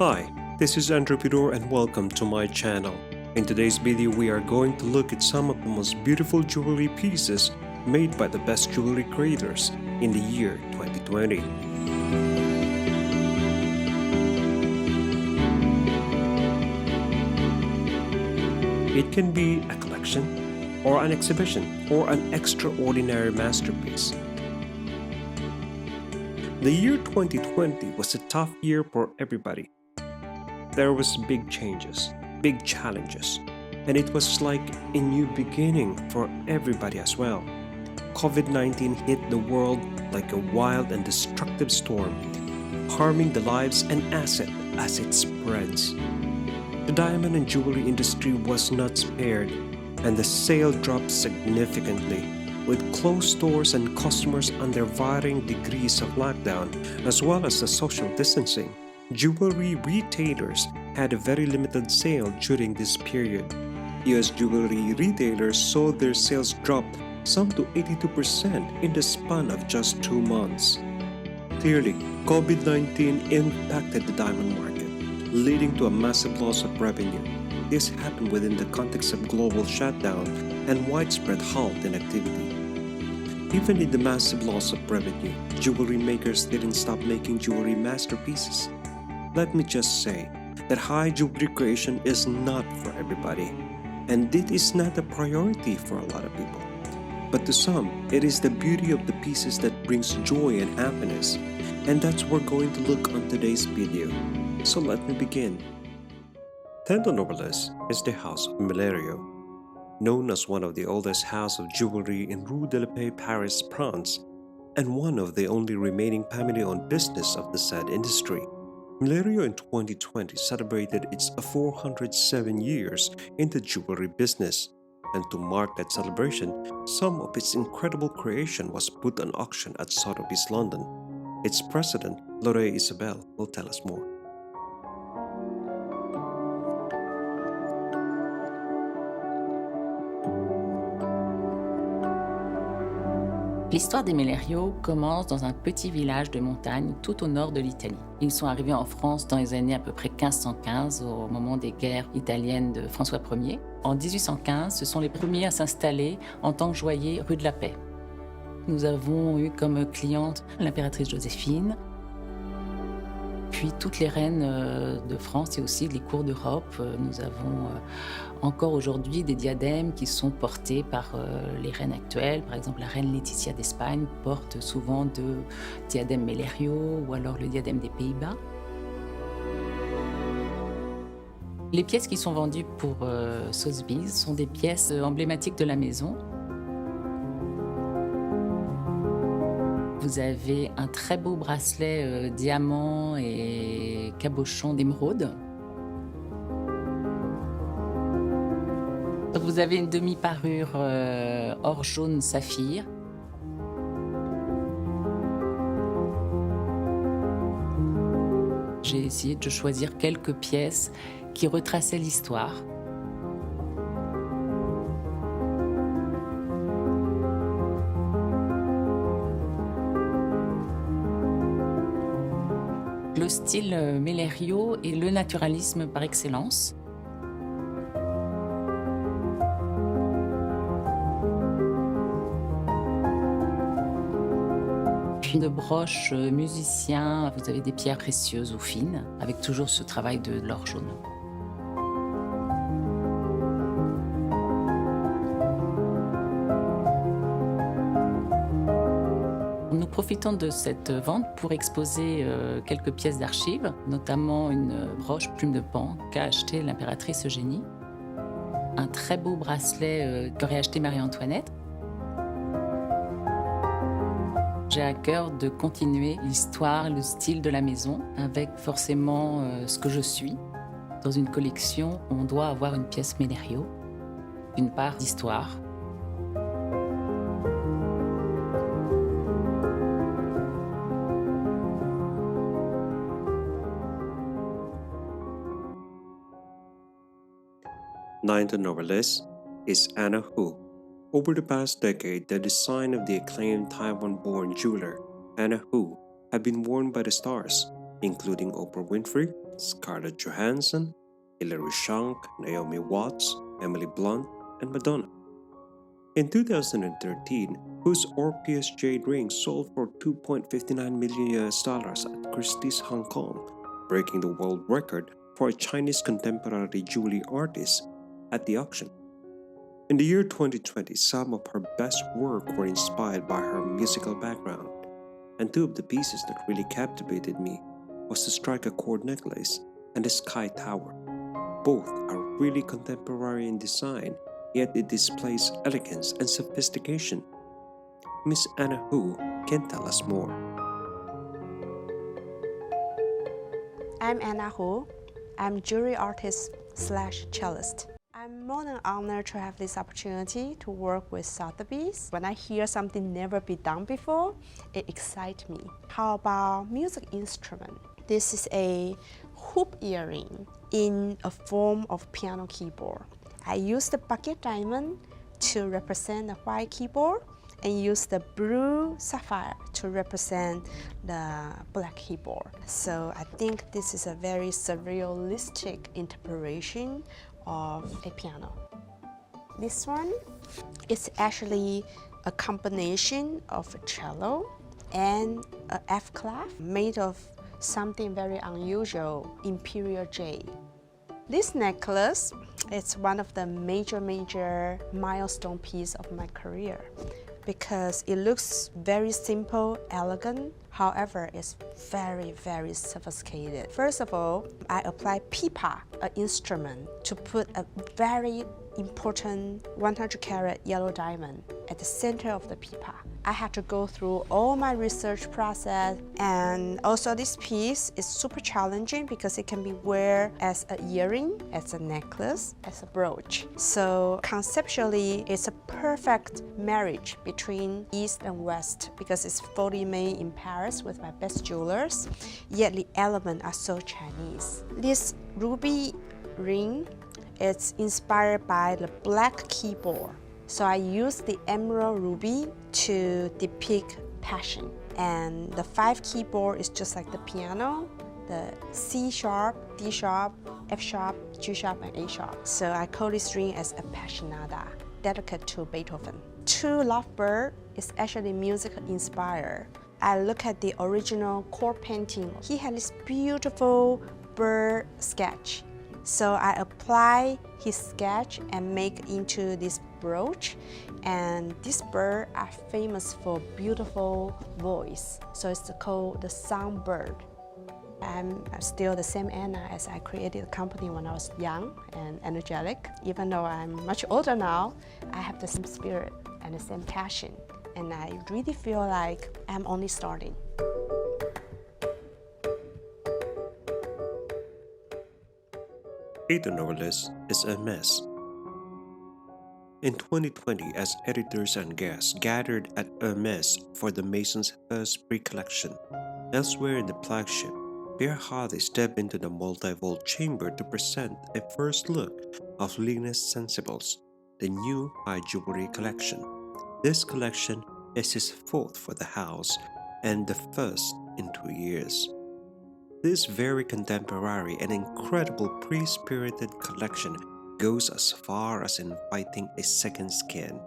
Hi, this is Andrew Pidor and welcome to my channel. In today's video, we are going to look at some of the most beautiful jewelry pieces made by the best jewelry creators in the year 2020. It can be a collection, or an exhibition, or an extraordinary masterpiece. The year 2020 was a tough year for everybody. There was big changes, big challenges, and it was like a new beginning for everybody as well. COVID-19 hit the world like a wild and destructive storm, harming the lives and assets as it spreads. The diamond and jewelry industry was not spared, and the sale dropped significantly, with closed stores and customers under varying degrees of lockdown, as well as the social distancing. Jewelry retailers had a very limited sale during this period. US jewelry retailers saw their sales drop some to 82% in the span of just 2 months. Clearly, COVID-19 impacted the diamond market, leading to a massive loss of revenue. This happened within the context of global shutdown and widespread halt in activity. Even in the massive loss of revenue, jewelry makers didn't stop making jewelry masterpieces. Let me just say that high jewelry creation is not for everybody, and it is not a priority for a lot of people. But to some, it is the beauty of the pieces that brings joy and happiness, and that's what we're going to look on today's video. So let me begin. 10th on our list is the House of Millerio. Known as one of the oldest houses of jewelry in Rue de la Paix, Paris, France, and one of the only remaining family-owned business of the said industry. Millerio in 2020 celebrated its 407 years in the jewelry business, and to mark that celebration, some of its incredible creation was put on auction at Sotheby's London. Its president, Laurent Isabelle, will tell us more. L'histoire des Millerio commence dans un petit village de montagne tout au nord de l'Italie. Ils sont arrivés en France dans les années à peu près 1515, au moment des guerres italiennes de François Ier. En 1815, ce sont les premiers à s'installer en tant que joailliers rue de la Paix. Nous avons eu comme cliente l'impératrice Joséphine, puis toutes les reines de France et aussi les cours d'Europe. Nous avons encore aujourd'hui des diadèmes qui sont portés par les reines actuelles. Par exemple, la reine Laetitia d'Espagne porte souvent de diadèmes Millerio ou alors le diadème des Pays-Bas. Les pièces qui sont vendues pour Sotheby's sont des pièces emblématiques de la maison. Vous avez un très beau bracelet diamant et cabochon d'émeraude. Vous avez une demi-parure or jaune saphir. J'ai essayé de choisir quelques pièces qui retraçaient l'histoire. Le style Millerio est le naturalisme par excellence. Puis de broches musiciens, vous avez des pierres précieuses ou fines, avec toujours ce travail de l'or jaune. Nous profitons de cette vente pour exposer quelques pièces d'archives, notamment une broche plume de pan qu'a acheté l'impératrice Eugénie, un très beau bracelet qu'aurait acheté Marie-Antoinette. J'ai à cœur de continuer l'histoire, le style de la maison, avec forcément ce que je suis. Dans une collection, on doit avoir une pièce Millerio, une part d'histoire. Ninth on our list is Anna Hu. Over the past decade, the design of the acclaimed Taiwan-born jeweler Anna Hu have been worn by the stars, including Oprah Winfrey, Scarlett Johansson, Hilary Swank, Naomi Watts, Emily Blunt, and Madonna. In 2013, whose Orpheus jade ring sold for $2.59 million at Christie's Hong Kong, breaking the world record for a Chinese contemporary jewelry artist at the auction. In the year 2020, some of her best work were inspired by her musical background, and two of the pieces that really captivated me was the strike accord necklace and the sky tower. Both are really contemporary in design, yet it displays elegance and sophistication. Miss Anna Hu can tell us more. I'm Anna Hu. I'm jewelry artist / cellist. I'm more than honored to have this opportunity to work with Sotheby's. When I hear something never been done before, it excites me. How about music instrument? This is a hoop earring in a form of piano keyboard. I use the bucket diamond to represent the white keyboard and use the blue sapphire to represent the black keyboard. So I think this is a very surrealistic interpretation of a piano. This one is actually a combination of a cello and a F clef made of something very unusual, imperial jade. This necklace is one of the major milestone piece of my career because it looks very simple, elegant, however, it's very sophisticated. First of all, I apply pipa, an instrument, to put a very important 100 karat yellow diamond at the center of the pipa. I had to go through all my research process, and also this piece is super challenging because it can be worn as an earring, as a necklace, as a brooch. So conceptually, it's a perfect marriage between East and West because it's fully made in Paris with my best jewelers, yet the elements are so Chinese. This ruby ring is inspired by the black keyboard. So I use the emerald ruby to depict passion. And the 5 keyboard is just like the piano, the C sharp, D sharp, F sharp, G sharp, and A sharp. So I call this ring as Appassionata, dedicated to Beethoven. 2 Lovebird is actually music inspired. I look at the original core painting. He had this beautiful bird sketch. So I apply his sketch and make into this brooch, and this bird are famous for beautiful voice. So it's called the songbird. I'm still the same Anna as I created the company when I was young and energetic. Even though I'm much older now, I have the same spirit and the same passion, and I really feel like I'm only starting. Eighth on our list is Hermes. In 2020, as editors and guests gathered at Hermes for the Mason's first pre-collection, elsewhere in the flagship, Pierre Hardy stepped into the multi-vault chamber to present a first look of Lignes Sensibles, the new high jewelry collection. This collection is his 4th for the house and the first in 2 years. This very contemporary and incredible pre-spirited collection goes as far as inviting a second skin.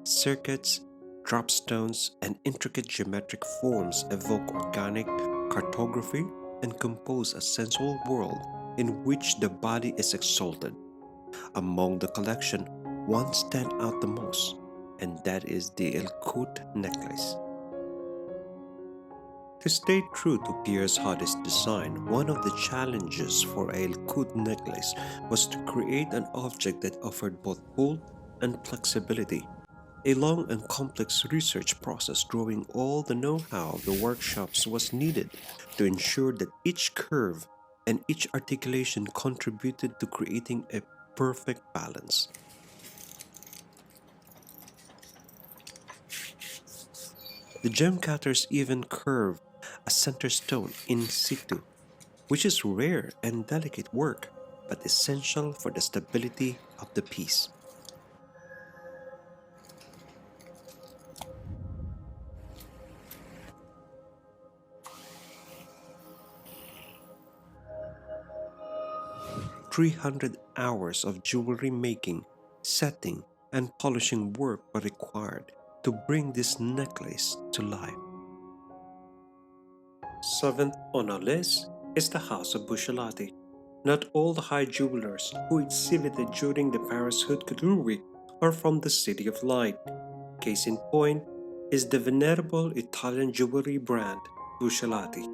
Circuits, dropstones, and intricate geometric forms evoke organic cartography and compose a sensual world in which the body is exalted. Among the collection, one stands out the most, and that is the El Coute necklace. To stay true to Pierre Hardy's design, one of the challenges for a Coute necklace was to create an object that offered both bulk and flexibility. A long and complex research process drawing all the know-how of the workshops was needed to ensure that each curve and each articulation contributed to creating a perfect balance. The gem cutters even curve a center stone in situ, which is rare and delicate work, but essential for the stability of the piece. 300 hours of jewelry making, setting, and polishing work were required to bring this necklace to life. Seventh on our list is the House of Buccelati. Not all the high jewelers who exhibited during the Paris Haute Couture Week are from the City of Light. Case in point is the venerable Italian jewelry brand Buccelati,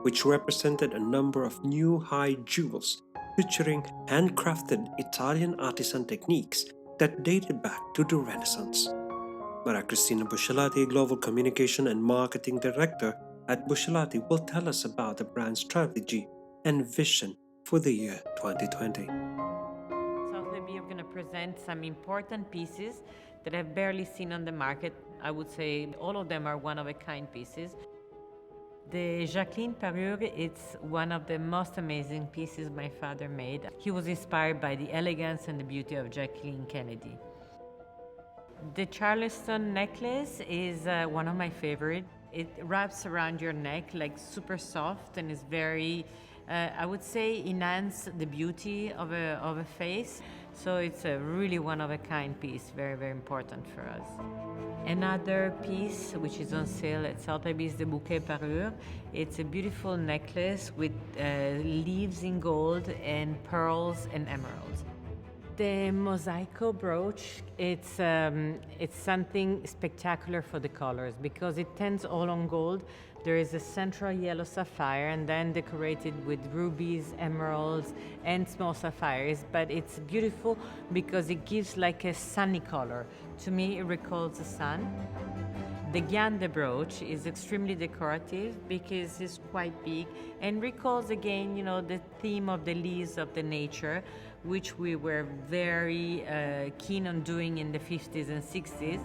which represented a number of new high jewels featuring handcrafted Italian artisan techniques that dated back to the Renaissance. Maria Cristina Buccelati, Global Communication and Marketing Director at Buccelati, will tell us about the brand's strategy and vision for the year 2020. Sotheby's are going to present some important pieces that I've barely seen on the market. I would say all of them are one-of-a-kind pieces. The Jacqueline parure, it's one of the most amazing pieces my father made. He was inspired by the elegance and the beauty of Jacqueline Kennedy. The Charleston necklace is one of my favorite. It wraps around your neck like super soft and is very, I would say, enhance the beauty of a face. So it's a really one-of-a-kind piece, very, very important for us. Another piece which is on sale at Sotheby's is the bouquet parure. It's a beautiful necklace with leaves in gold and pearls and emeralds. The mosaico brooch, it's something spectacular for the colors because it tends all on gold. There is a central yellow sapphire and then decorated with rubies, emeralds, and small sapphires. But it's beautiful because it gives like a sunny color. To me, it recalls the sun. The guirlande brooch is extremely decorative because it's quite big and recalls again, the theme of the leaves of the nature, which we were very keen on doing in the 50s and 60s.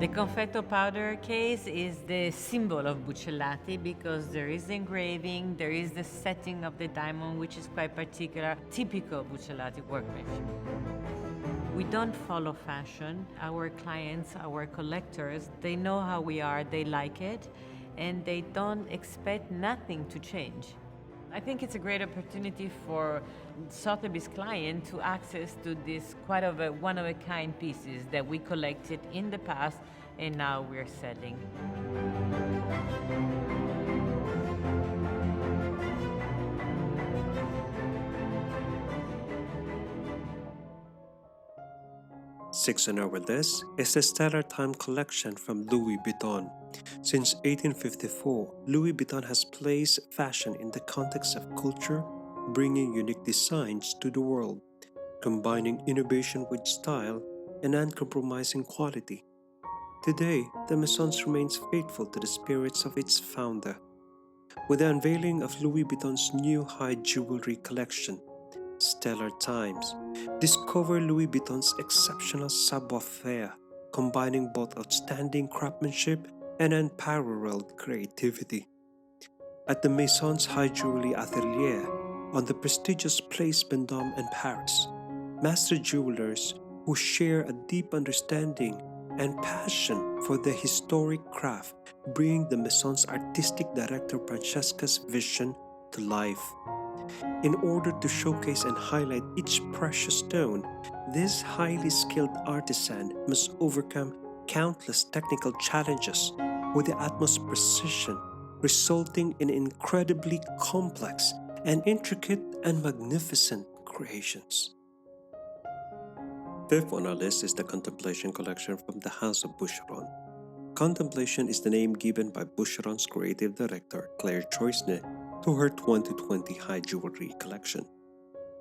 The confetto powder case is the symbol of Buccelati because there is the engraving, there is the setting of the diamond, which is quite particular, typical Buccelati workmanship. We don't follow fashion. Our clients, our collectors, they know how we are, they like it, and they don't expect nothing to change. I think it's a great opportunity for Sotheby's client to access to this quite of a one-of-a-kind pieces that we collected in the past and now we're selling. Sixth on our list is the Stellar Time collection from Louis Vuitton. Since 1854, Louis Vuitton has placed fashion in the context of culture, bringing unique designs to the world, combining innovation with style and uncompromising quality. Today, the Maison remains faithful to the spirits of its founder. With the unveiling of Louis Vuitton's new high jewelry collection, Stellar Times, discover Louis Vuitton's exceptional savoir-faire, combining both outstanding craftsmanship and unparalleled creativity. At the Maison's High Jewelry Atelier on the prestigious Place Vendôme in Paris, master jewelers who share a deep understanding and passion for the historic craft bring the Maison's artistic director Francesca's vision to life. In order to showcase and highlight each precious stone, this highly skilled artisan must overcome countless technical challenges with the utmost precision, resulting in incredibly complex and intricate and magnificent creations. Fifth on our list is the Contemplation collection from the House of Boucheron. Contemplation is the name given by Boucheron's creative director, Claire Choisne, to her 2020 high jewelry collection,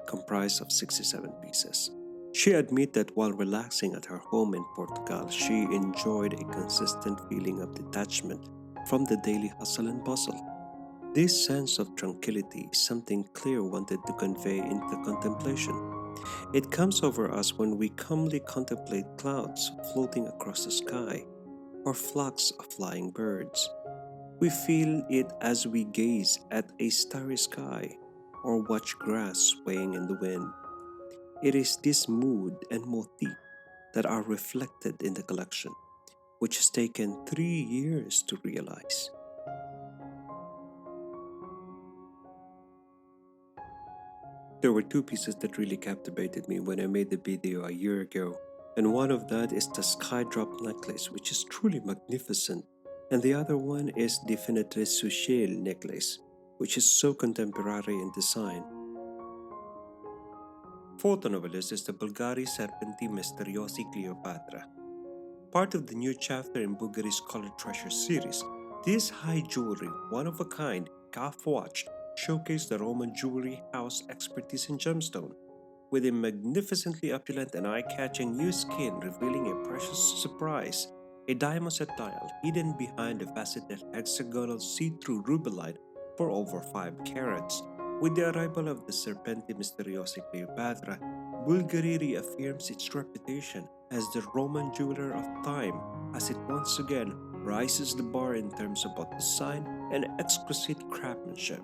comprised of 67 pieces. She admitted that while relaxing at her home in Portugal, she enjoyed a consistent feeling of detachment from the daily hustle and bustle. This sense of tranquility is something Claire wanted to convey in the contemplation. It comes over us when we calmly contemplate clouds floating across the sky or flocks of flying birds. We feel it as we gaze at a starry sky or watch grass swaying in the wind. It is this mood and motif that are reflected in the collection, which has taken 3 years to realize. There were two pieces that really captivated me when I made the video a year ago, and one of that is the Skydrop necklace, which is truly magnificent, and the other one is the Fenêtre Souchel necklace, which is so contemporary in design. Fourth on our list is the Bulgari Serpenti Misteriosi Cleopatra. Part of the new chapter in Bulgari's Colored Treasure series, this high jewelry, one of a kind, calf watch, showcased the Roman jewelry house expertise in gemstone, with a magnificently opulent and eye-catching new skin revealing a precious surprise, a diamond set dial hidden behind a faceted hexagonal see-through rubellite for over 5 carats. With the arrival of the Serpenti Misteriosi Cleopatra, Bulgari reaffirms its reputation as the Roman jeweler of time, as it once again rises the bar in terms of both design and exquisite craftsmanship.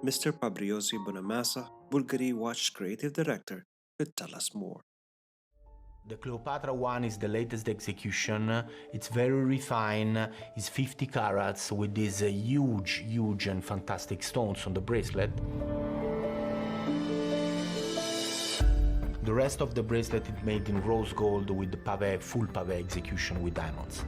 Mr. Fabrizio Bonamassa, Bulgari Watch creative director, could tell us more. The Cleopatra one is the latest execution. It's very refined. It's 50 carats with these huge and fantastic stones on the bracelet. The rest of the bracelet is made in rose gold with the pavé, full pavé execution with diamonds.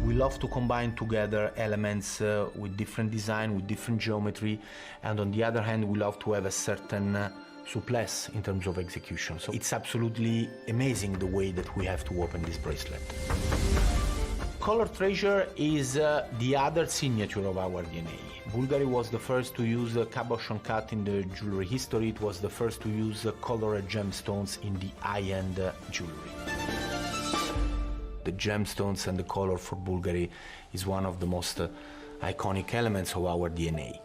We love to combine together elements with different design, with different geometry, and on the other hand, we love to have a certain souplesse in terms of execution. So it's absolutely amazing the way that we have to open this bracelet. Color treasure is the other signature of our DNA. Bulgari was the first to use cabochon cut in the jewelry history. It was the first to use colored gemstones in the high-end jewelry. The gemstones and the color for Bulgari is one of the most iconic elements of our DNA.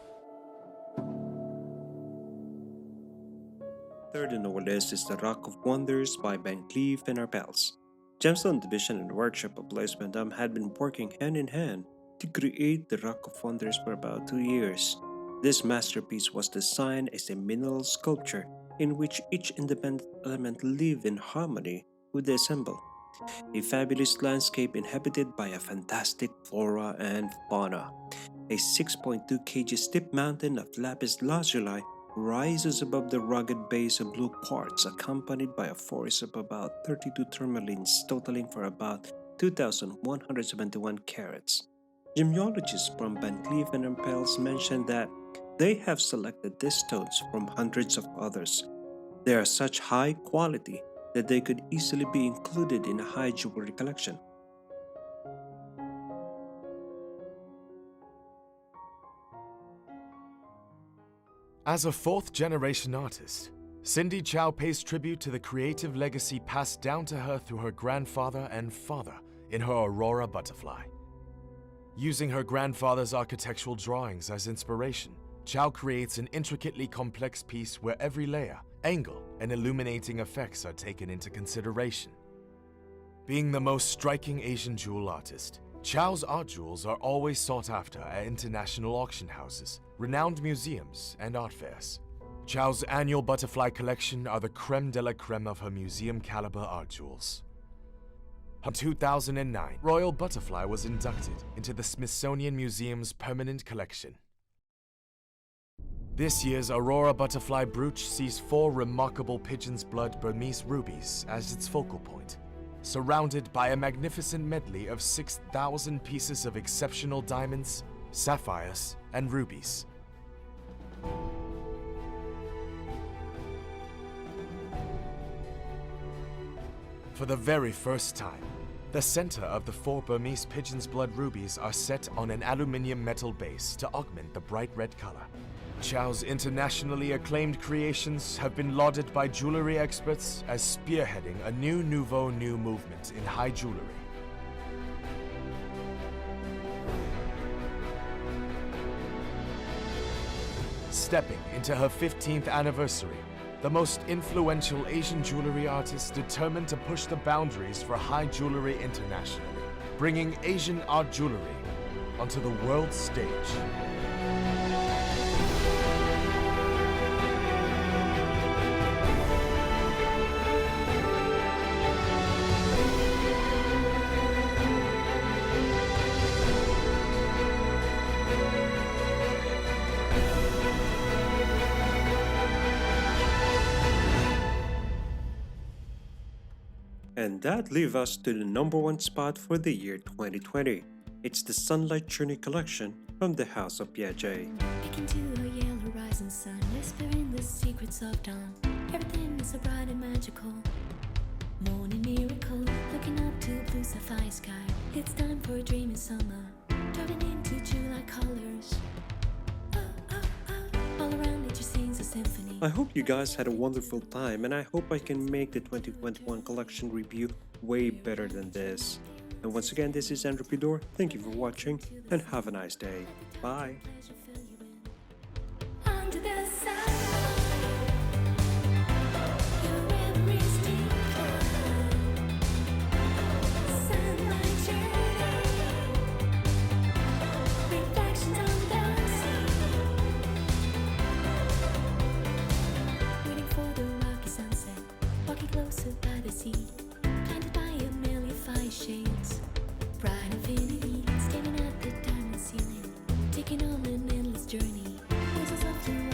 Third on our list is the Rock of Wonders by Cleef and Arpels. Gemstone Division and Workshop of Blaise Madame had been working hand in hand to create the Rock of Wonders for about 2 years. This masterpiece was designed as a mineral sculpture in which each independent element lived in harmony with the ensemble. A fabulous landscape inhabited by a fantastic flora and fauna. A 6.2 kg steep mountain of lapis lazuli rises above the rugged base of blue quartz, accompanied by a forest of about 32 tourmalines, totaling for about 2,171 carats. Gemologists from Cleef and Arpels mentioned that they have selected these stones from hundreds of others. They are such high quality that they could easily be included in a high jewelry collection. As a fourth-generation artist, Cindy Chao pays tribute to the creative legacy passed down to her through her grandfather and father in her Aurora butterfly. Using her grandfather's architectural drawings as inspiration, Chao creates an intricately complex piece where every layer, angle, and illuminating effects are taken into consideration. Being the most striking Asian jewel artist, Chao's art jewels are always sought after at international auction houses, renowned museums, and art fairs. Chao's annual butterfly collection are the creme de la creme of her museum-caliber art jewels. In 2009, Royal Butterfly was inducted into the Smithsonian Museum's permanent collection. This year's Aurora Butterfly brooch sees 4 remarkable pigeon's blood Burmese rubies as its focal point, surrounded by a magnificent medley of 6,000 pieces of exceptional diamonds, sapphires, and rubies. For the very first time, the center of the 4 Burmese pigeon's blood rubies are set on an aluminium metal base to augment the bright red color. Chao's internationally acclaimed creations have been lauded by jewelry experts as spearheading a new nouveau new movement in high jewelry. Stepping into her 15th anniversary, the most influential Asian jewelry artist determined to push the boundaries for high jewelry internationally, bringing Asian art jewelry onto the world stage. And that leaves us to the number one spot for the year 2020. It's the Sunlight Journey collection from the house of Piaget. Peek into a yellow rising sun, whispering the secrets of dawn. Everything is so bright and magical. Morning miracle, looking up to blue sapphire sky. It's time for a dreamy summer, driving into July colors. All around nature sings a symphony. I hope you guys had a wonderful time, and I hope I can make the 2021 collection review way better than this. And once again, this is Andrew Pidor. Thank you for watching, and have a nice day. Bye. Under the sun, your every steeple, sunlight journey, reflections on the sea, waiting for the rocky sunset, walking closer by the sea, blinded by a million fire shades, bright infinity, staring at the diamond ceiling, taking on an endless journey. Voices of the